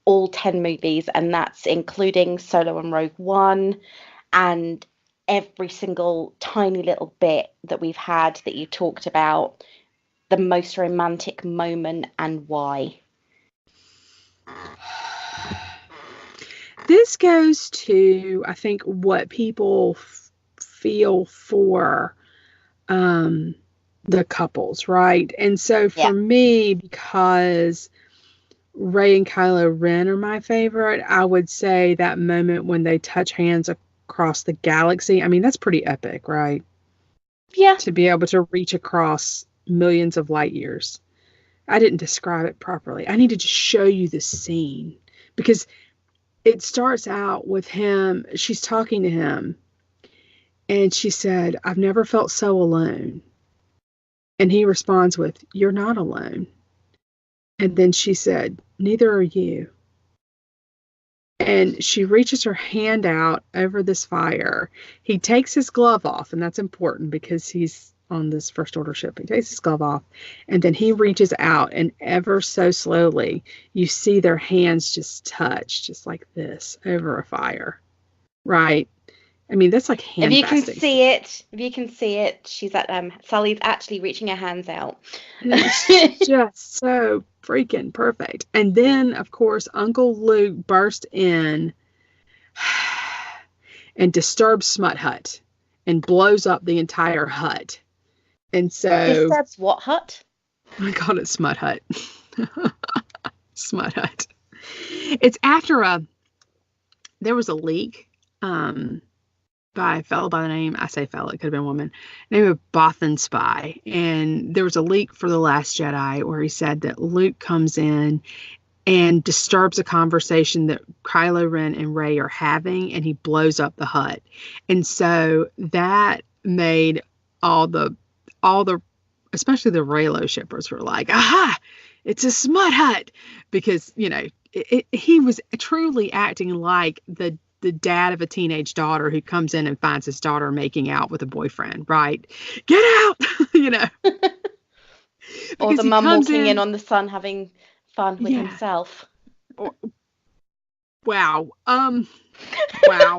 all 10 movies? And that's including Solo and Rogue One, and every single tiny little bit that we've had that you talked about. The most romantic moment and why? this goes to, I think, what people feel for the couples, right? And so for me, because Rey and Kylo Ren are my favorite, I would say that moment when they touch hands across the galaxy. I mean, that's pretty epic, right? Yeah. To be able to reach across millions of light years. I didn't describe it properly. I need to just show you the scene, because it starts out with him. She's talking to him and she said, "I've never felt so alone." And he responds with, "You're not alone." And then she said, "Neither are you." And she reaches her hand out over this fire. He takes his glove off, and that's important because he's on this First Order ship. He takes his glove off, and then he reaches out, and ever so slowly, you see their hands just touch, just like this, over a fire. Right? I mean, that's like hand If you fasting. can see it, she's at Sully's actually reaching her hands out. It's just so freaking perfect. And then, of course, Uncle Luke burst in and disturbs Smut Hut and blows up the entire hut. And so Disturbs what hut? I called it Smut Hut. Smut Hut. It's after there was a leak by a fellow by the name, I say fellow, it could have been a woman, named of Bothan Spy. And there was a leak for The Last Jedi where he said that Luke comes in and disturbs a conversation that Kylo Ren and Rey are having, and he blows up the hut. And so that made all the, especially the Reylo shippers were like, aha, it's a Smut Hut. Because, you know, he was truly acting like the dad of a teenage daughter who comes in and finds his daughter making out with a boyfriend, right? Get out, you know. Or the mum walking in on the son having fun with himself. Wow. Wow.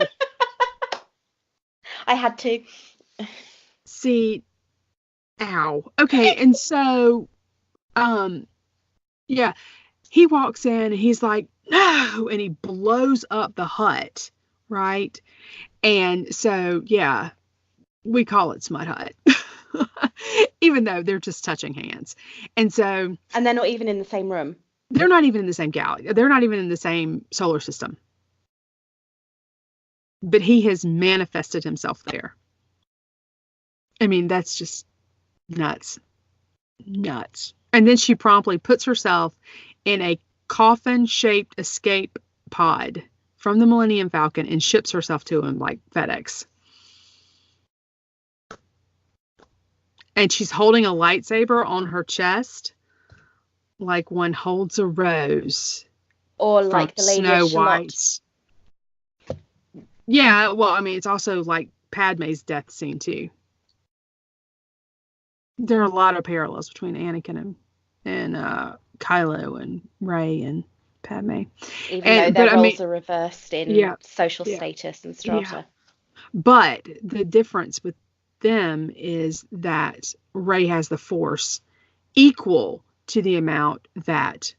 I had to. See, ow. Okay, and so, yeah, he walks in and he's like, "No," and he blows up the hut, right? And so, yeah, we call it Smut Hut, even though they're just touching hands. And so, and they're not even in the same room. They're not even in the same galaxy. They're not even in the same solar system. But he has manifested himself there. I mean, that's just nuts. Nuts. And then she promptly puts herself in a coffin-shaped escape pod from the Millennium Falcon and ships herself to him like FedEx. And she's holding a lightsaber on her chest like one holds a rose. Or like the Lady of Shalott. Yeah, well, I mean, it's also like Padme's death scene, too. There are a lot of parallels between Anakin and Kylo and Rey and Padme. Even though their roles are reversed in social status and strata. Yeah. But the difference with them is that Rey has the Force equal to the amount that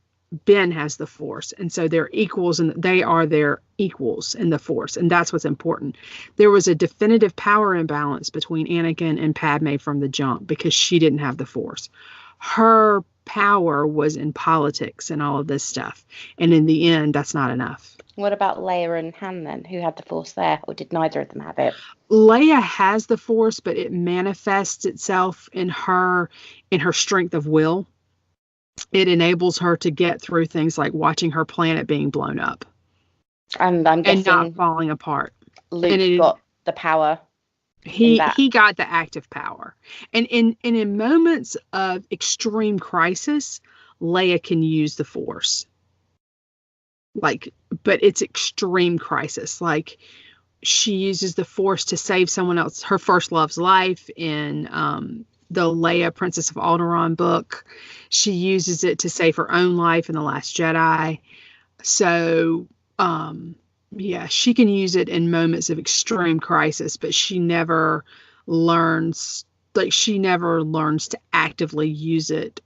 Ben has the Force. And so they're equals, and they are their equals in the Force. And that's what's important. There was a definitive power imbalance between Anakin and Padme from the jump because she didn't have the Force. Her power was in politics and all of this stuff. And in the end, that's not enough. What about Leia and Han then? Who had the Force there? Or did neither of them have it? Leia has the Force, but it manifests itself in her strength of will. It enables her to get through things like watching her planet being blown up. And I'm guessing and not falling apart. Luke got the power. He got the active power. And in moments of extreme crisis, Leia can use the Force. But it's extreme crisis. Like, she uses the Force to save someone else, her first love's life in the Leia Princess of Alderaan book. She uses it to save her own life in The Last Jedi. So, she can use it in moments of extreme crisis, but she never learns to actively use it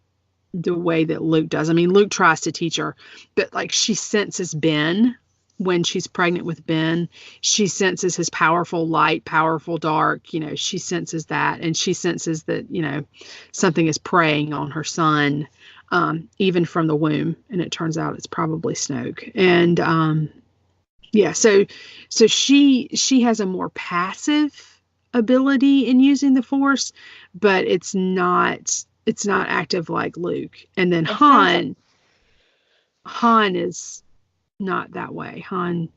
the way that Luke does. I mean, Luke tries to teach her, but like, she senses Ben when she's pregnant with Ben, she senses his powerful light, powerful dark. She senses that, and she senses that something is preying on her son, even from the womb. And it turns out it's probably Snoke. And yeah, so she has a more passive ability in using the Force, but it's not active like Luke. And then Han is not that way. Han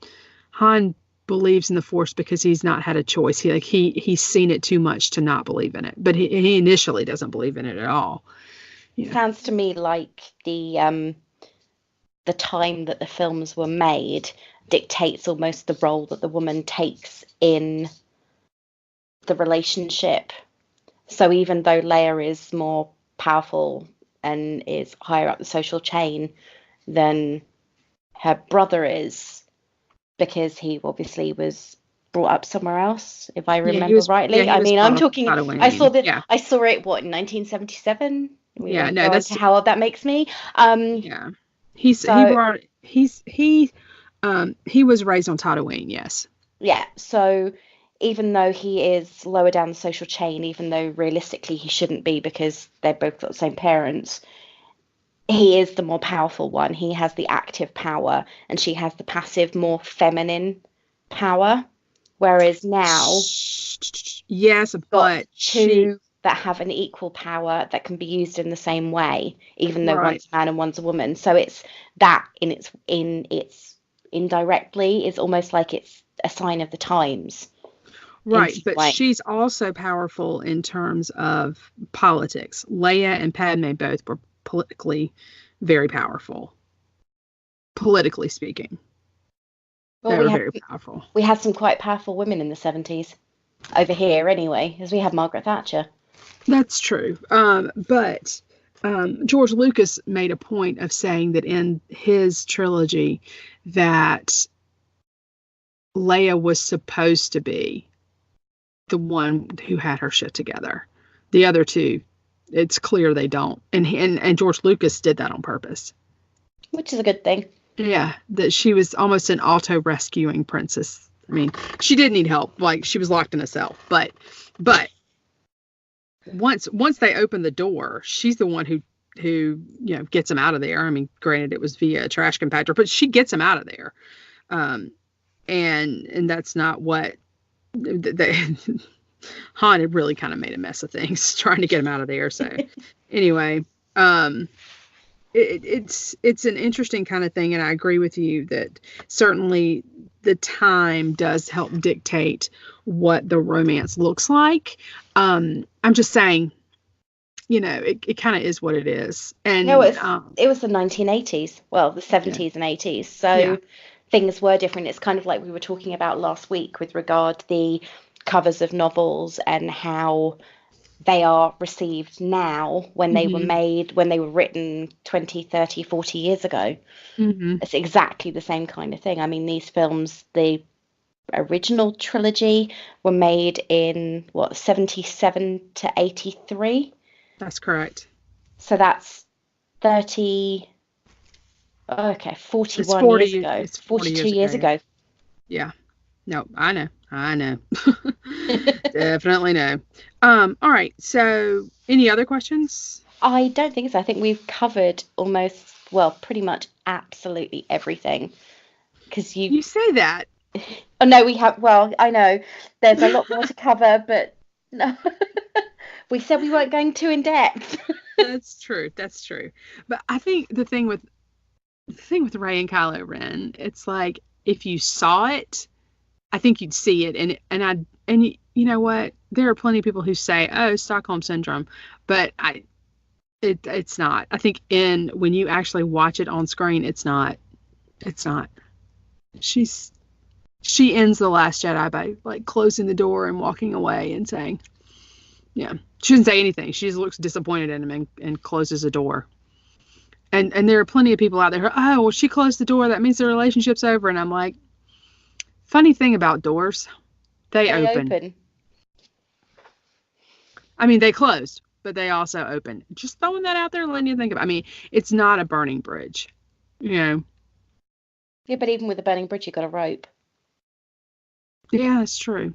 believes in the Force because he's not had a choice. He's seen it too much to not believe in it. But he initially doesn't believe in it at all. Sounds to me like the time that the films were made dictates almost the role that the woman takes in the relationship. So even though Leia is more powerful and is higher up the social chain than her brother is, because he obviously was brought up somewhere else, if I remember rightly. I mean, I'm talking. I saw it. Yeah. I saw it. What, in 1977? Yeah, no, that's how old that makes me. Yeah, he was raised on Tatooine. Yes. Yeah. So even though he is lower down the social chain, even though realistically he shouldn't be because they're both got the same parents, he is the more powerful one. He has the active power, and she has the passive, more feminine power. Whereas now, yes, but two that have an equal power that can be used in the same way, even though one's a man and one's a woman. So it's that in its indirectly is almost like it's a sign of the times. Right, but she's also powerful in terms of politics. Leia and Padme both were politically very powerful. Politically speaking. Well, they were very powerful. We had some quite powerful women in the 70s. Over here, anyway, as we had Margaret Thatcher. That's true. But George Lucas made a point of saying that in his trilogy that Leia was supposed to be the one who had her shit together. The other two, it's clear they don't. And George Lucas did that on purpose. Which is a good thing. Yeah, that she was almost an auto-rescuing princess. I mean, she did need help. Like, she was locked in a cell. But once they open the door, she's the one who gets him out of there. I mean, granted, it was via a trash compactor, but she gets him out of there. And that's not what Han had really kind of made a mess of things trying to get him out of there. So anyway, it's an interesting kind of thing. And I agree with you that certainly the time does help dictate what the romance looks like. I'm just saying, it kind of is what it is. And it was the 1980s, well, the 70s and 80s. So things were different. It's kind of like we were talking about last week with regard to the covers of novels and how they are received now when they were made, when they were written 20, 30, 40 years ago. It's exactly the same kind of thing. I mean, these films, the original trilogy were made in 77 to 83. That's correct. So that's 41 years ago. It's 42 years ago. Yeah. No, I know. Definitely know. All right. So any other questions? I don't think so. I think we've covered pretty much absolutely everything. Because you say that. Oh, no, we have. Well, I know there's a lot more to cover, but no. We said we weren't going too in depth. That's true. But I think the thing with Rey and Kylo Ren, it's like if you saw it, I think you'd see it, and you know what? There are plenty of people who say, "Oh, Stockholm syndrome," but it's not. I think when you actually watch it on screen, it's not. She ends The Last Jedi by like closing the door and walking away and saying, "Yeah." She doesn't say anything. She just looks disappointed in him and closes the door. And there are plenty of people out there who, "Oh, well, she closed the door. That means the relationship's over." And I'm like, funny thing about doors, they open. I mean, they closed, but they also open. Just throwing that out there, letting you think about. I mean, it's not a burning bridge, Yeah, but even with the burning bridge, you got a rope. Yeah, that's true.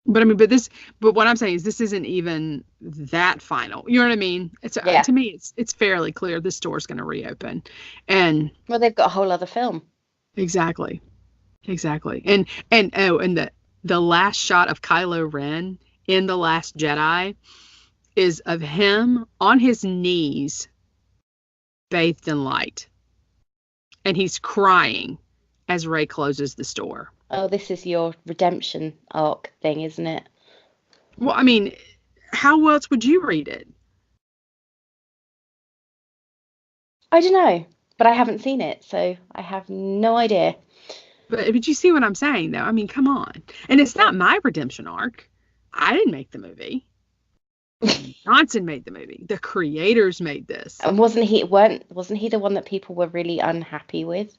But I mean, but what I'm saying is this isn't even that final. You know what I mean? It's Yeah. to me, it's fairly clear this store's going to reopen, and Well, they've got a whole other film. exactly, and the last shot of Kylo Ren in The Last Jedi is of him on his knees, bathed in light, and he's crying as Rey closes the store. Oh, this is your redemption arc thing, isn't it? Well, I mean, how else would you read it? I don't know, but I haven't seen it, so I have no idea. But you see what I'm saying, though? I mean, come on. And it's not my redemption arc. I didn't make the movie. Johnson made the movie. The creators made this. And wasn't he the one that people were really unhappy with?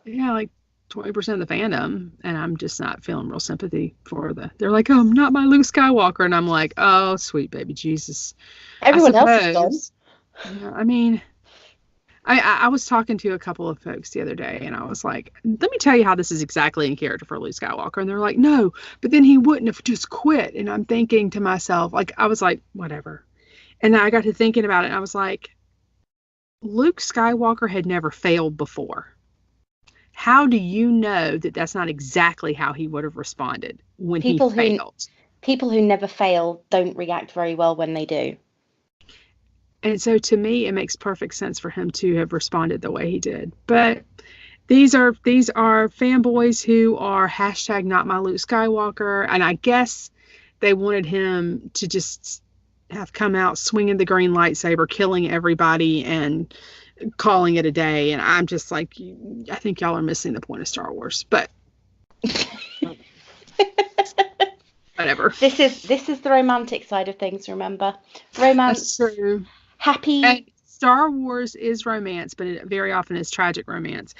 Yeah, like 20% of the fandom, and I'm just not feeling real sympathy for they're like, oh, I'm not my Luke Skywalker, and I'm like, oh, sweet baby Jesus. Everyone else is gone. Yeah, I mean, I was talking to a couple of folks the other day, and I was like, let me tell you how this is exactly in character for Luke Skywalker. And they're like, no, but then he wouldn't have just quit. And I'm thinking to myself, like, I was like, whatever. And then I got to thinking about it, and I was like, Luke Skywalker had never failed before. How do you know that that's not exactly how he would have responded when he failed? People who never fail don't react very well when they do. And so to me, it makes perfect sense for him to have responded the way he did. But these are fanboys who are hashtag not my Luke Skywalker. And I guess they wanted him to just have come out swinging the green lightsaber, killing everybody and calling it a day. And I'm just like, I think y'all are missing the point of Star Wars. But whatever. This is the romantic side of things, remember? Romance. That's true. Happy. And Star Wars is romance, but it very often is tragic romance.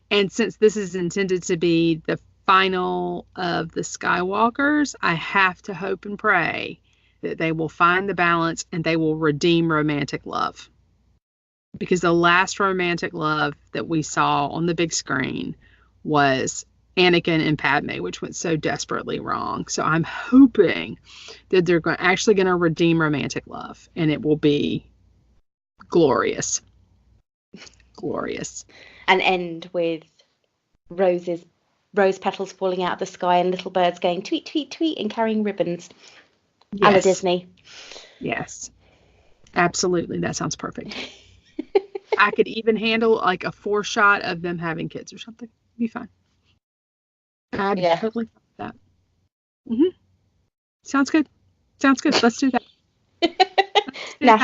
And since this is intended to be the final of the Skywalkers, I have to hope and pray that they will find the balance and they will redeem romantic love. Because the last romantic love that we saw on the big screen was Anakin and Padme, which went so desperately wrong. So I'm hoping that they're actually going to redeem romantic love, and it will be glorious. And end with rose petals falling out of the sky and little birds going tweet, tweet, tweet and carrying ribbons. Yes. A la Disney. Yes. Absolutely. That sounds perfect. I could even handle like a 4-shot of them having kids or something. It'd be fine. I'd be totally fine with that. Mm-hmm. Sounds good. Let's do that. Now,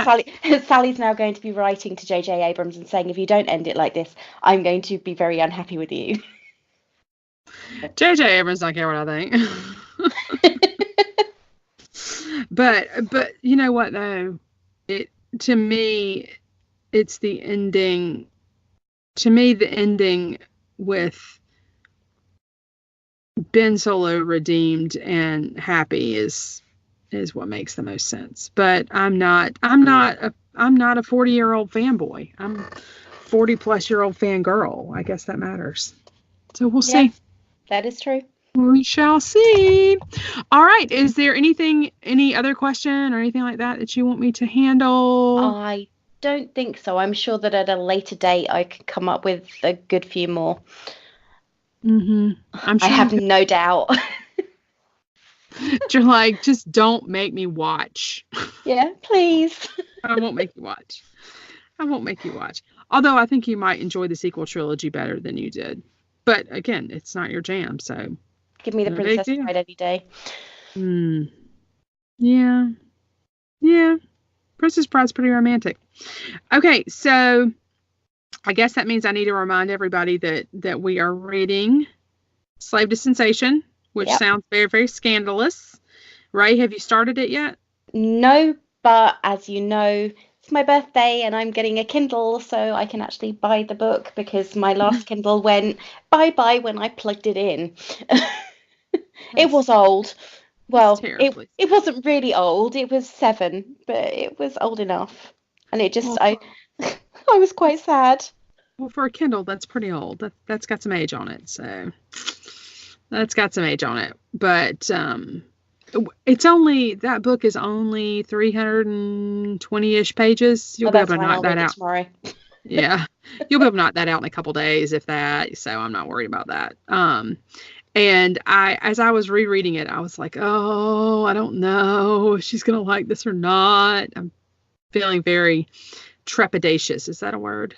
Sally's now going to be writing to J.J. Abrams and saying, if you don't end it like this, I'm going to be very unhappy with you. J.J. Abrams don't care what I think. But you know what, though? To me, it's the ending. To me, the ending with Ben Solo redeemed and happy is what makes the most sense. But I'm not a 40-year-old fanboy. I'm a 40-plus-year-old fangirl. I guess that matters. So we'll see. That is true. We shall see. All right. Is there any other question or anything like that you want me to handle? I don't think so. I'm sure that at a later date I can come up with a good few more. Mm-hmm. I have no doubt. You're like, just don't make me watch. Yeah, please. I won't make you watch. Although I think you might enjoy the sequel trilogy better than you did. But again, it's not your jam, so. Give me the Princess Bride any day. Yeah. Princess Bride's pretty romantic. Okay, so I guess that means I need to remind everybody that we are reading Slave to Sensation, which sounds very, very scandalous. Raye, have you started it yet? No, but as you know, it's my birthday and I'm getting a Kindle, so I can actually buy the book because my last Kindle went bye-bye when I plugged it in. It was old. Well, it wasn't really old. It was 7, but it was old enough. And it just, I was quite sad. Well, for a Kindle, that's pretty old. That's got some age on it. So that's got some age on it. But it's only, that book is only 320-ish pages. You'll Oh, be able that's to fine. knock I'll that read it out. tomorrow. Yeah. You'll be able to knock that out in a couple days, if that. So I'm not worried about that. And as I was rereading it, I was like, oh, I don't know if she's going to like this or not. I'm feeling very trepidatious. Is that a word?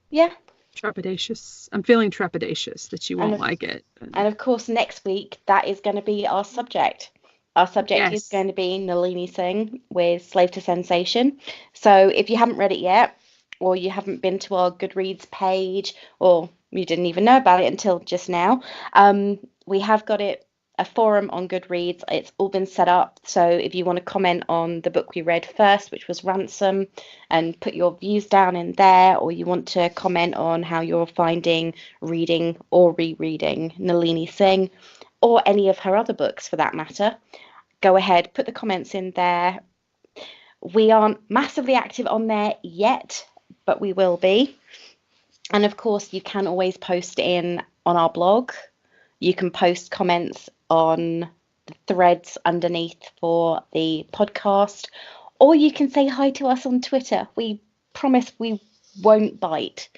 Yeah. Trepidatious. I'm feeling trepidatious that you And won't of, like it. and of course, next week, that is going to be our subject. Our subject is Yes. going to be Nalini Singh with Slave to Sensation. So if you haven't read it yet, or you haven't been to our Goodreads page, or you didn't even know about it until just now, we have got a forum on Goodreads. It's all been set up. So if you want to comment on the book we read first, which was Ransom, and put your views down in there, or you want to comment on how you're finding reading or rereading Nalini Singh, or any of her other books for that matter, go ahead, put the comments in there. We aren't massively active on there yet, but we will be. And of course, you can always post in on our blog. You can post comments on the threads underneath for the podcast, or you can say hi to us on Twitter. We promise we won't bite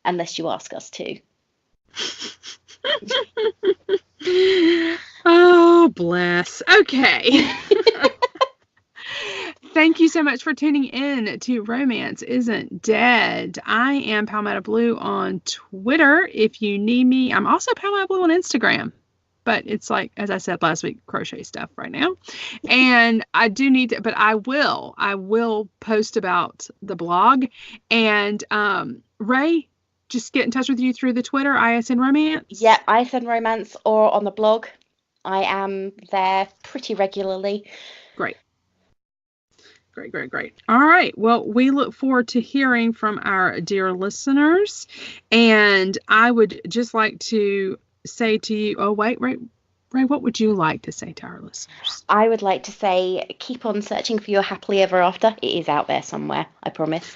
unless you ask us to. Oh, bless. Okay. Thank you so much for tuning in to Romance Isn't Dead. I am Palmetto Blue on Twitter. If you need me, I'm also Palmetto Blue on Instagram. But it's like, as I said last week, crochet stuff right now. And I do need to, but I will post about the blog. And Raye, just get in touch with you through the Twitter, ISN Romance. Yeah, ISN Romance or on the blog. I am there pretty regularly. Great. All right. Well, we look forward to hearing from our dear listeners. And I would just like to say to you, oh, wait, Raye, what would you like to say to our listeners? I would like to say, keep on searching for your happily ever after. It is out there somewhere, I promise.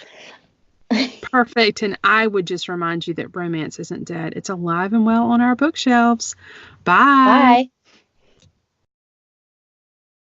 Perfect. And I would just remind you that romance isn't dead. It's alive and well on our bookshelves. Bye. Bye.